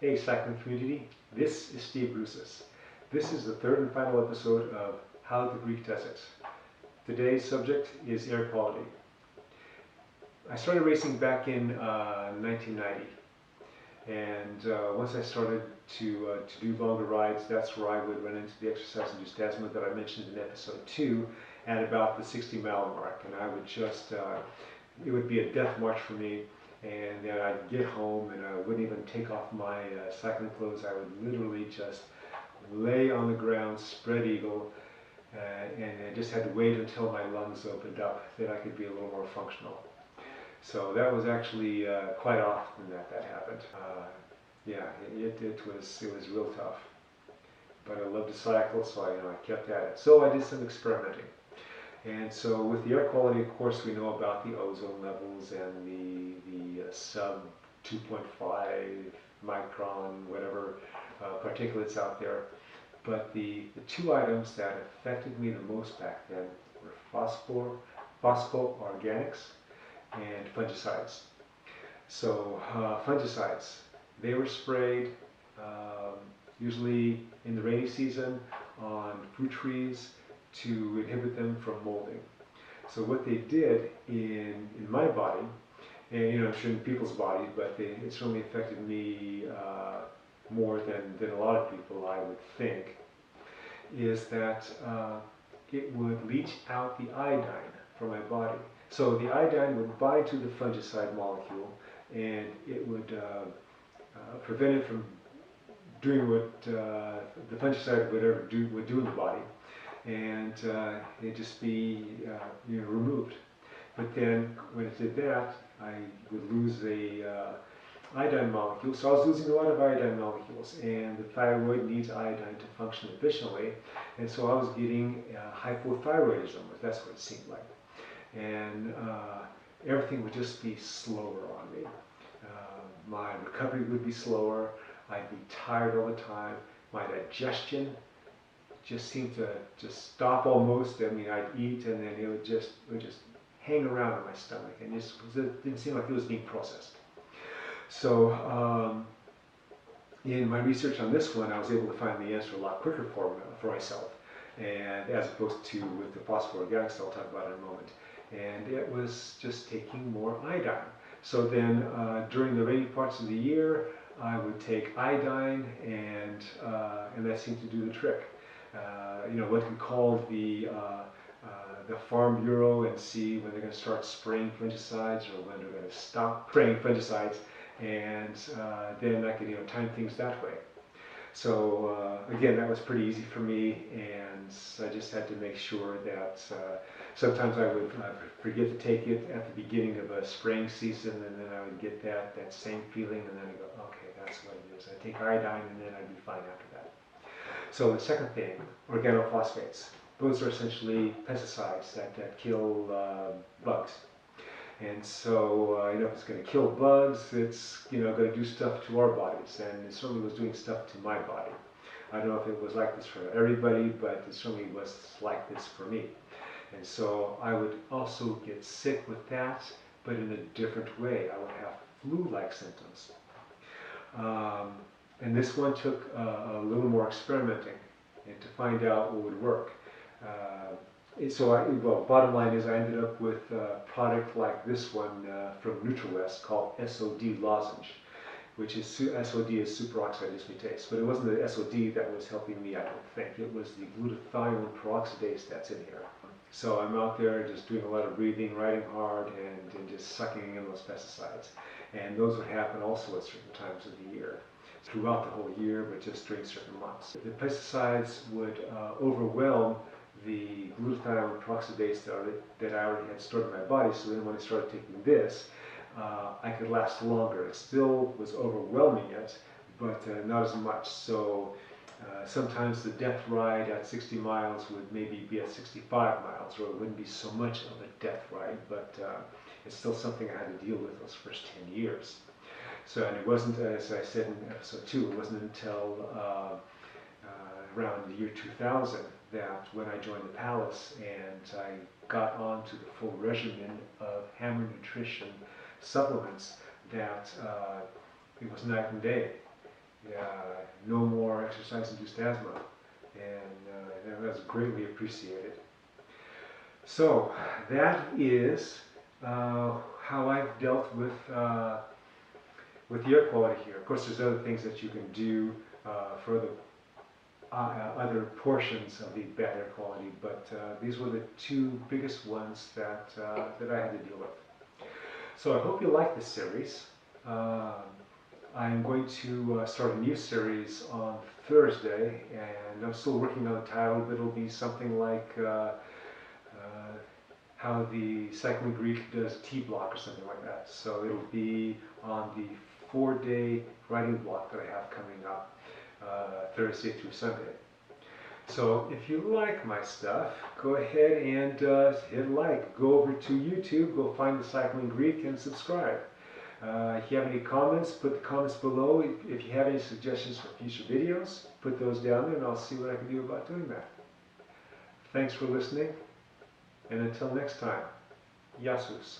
Hey cycling community, this is Steve Brusis. This is the third and final episode of How the Greek Does It. Today's subject is air quality. I started racing back in 1990, and once I started to do longer rides, that's where I would run into the exercise-induced asthma that I mentioned in episode 2 at about the 60-mile mark, and I would just, it would be a death march for me. And then I'd get home and I wouldn't even take off my cycling clothes. I would literally just lay on the ground, spread eagle, and I just had to wait until my lungs opened up that I could be a little more functional. So that was actually quite often that happened. Yeah, it was real tough. But I loved to cycle, so I kept at it. So I did some experimenting. And so with the air quality, of course, we know about the ozone levels and the sub 2.5 micron, whatever particulates out there. But the two items that affected me the most back then were phosphoorganics and fungicides. So fungicides, they were sprayed usually in the rainy season on fruit trees to inhibit them from molding. So what they did in my body, and I'm sure in people's bodies, but it certainly affected me more than a lot of people, I would think, is that it would leach out the iodine from my body. So the iodine would bind to the fungicide molecule, and it would prevent it from doing what the fungicide would do in the body, and it'd just be removed. But then when it did that, I would lose a iodine molecule. So I was losing a lot of iodine molecules, and the thyroid needs iodine to function efficiently, and so I was getting hypothyroidism, that's what it seemed like. And everything would just be slower on me. My recovery would be slower, I'd be tired all the time, my digestion just seemed to just stop almost. I mean, I'd eat and then it would just hang around in my stomach, and it didn't seem like it was being processed. So in my research on this one, I was able to find the answer a lot quicker for myself, and as opposed to with the phosphoorganics I'll talk about in a moment. And it was just taking more iodine. So then during the rainy parts of the year, I would take iodine, and that seemed to do the trick. What we call the Farm Bureau and see when they're going to start spraying fungicides or when they're going to stop spraying fungicides, and then I could time things that way. So again, that was pretty easy for me, and I just had to make sure that sometimes I would forget to take it at the beginning of a spraying season, and then I would get that same feeling, and then I go, okay, that's what it is. I take iodine, and then I'd be fine after that. So the second thing, organophosphates. Those are essentially pesticides that kill bugs. And so, if it's going to kill bugs, it's going to do stuff to our bodies, and it certainly was doing stuff to my body. I don't know if it was like this for everybody, but it certainly was like this for me. And so I would also get sick with that, but in a different way. I would have flu-like symptoms. And this one took a little more experimenting and to find out what would work. Bottom line is I ended up with a product like this one from NutriWest called SOD lozenge, which is SOD is superoxide dismutase. But it wasn't the SOD that was helping me, I don't think. It was the glutathione peroxidase that's in here. So I'm out there just doing a lot of breathing, riding hard, and just sucking in those pesticides. And those would happen also at certain times of the year. Throughout the whole year, but just during certain months. The pesticides would overwhelm the glutathione peroxidase that I already had stored in my body, so then when I started taking this, I could last longer. It still was overwhelming it, but not as much. So sometimes the death ride at 60 miles would maybe be at 65 miles, or it wouldn't be so much of a death ride, but it's still something I had to deal with those first 10 years. So, and it wasn't, as I said in episode 2, it wasn't until around the year 2000 that when I joined the Palace and I got onto the full regimen of Hammer Nutrition supplements that it was night and day. no more exercise-induced asthma, and that was greatly appreciated. So that is how I've dealt with the air quality here. Of course, there's other things that you can do for the other portions of the bad air quality, but these were the two biggest ones that I had to deal with. So I hope you like this series. I'm going to start a new series on Thursday, and I'm still working on the title, but it'll be something like how the cycling Greek does T-block or something like that. So it'll be on the 4-day riding block that I have coming up Thursday through Sunday. So if you like my stuff, go ahead and hit like. Go over to YouTube, go find the Cycling Greek and subscribe. If you have any comments, put the comments below. If you have any suggestions for future videos, put those down there and I'll see what I can do about doing that. Thanks for listening, and until next time, Yasus.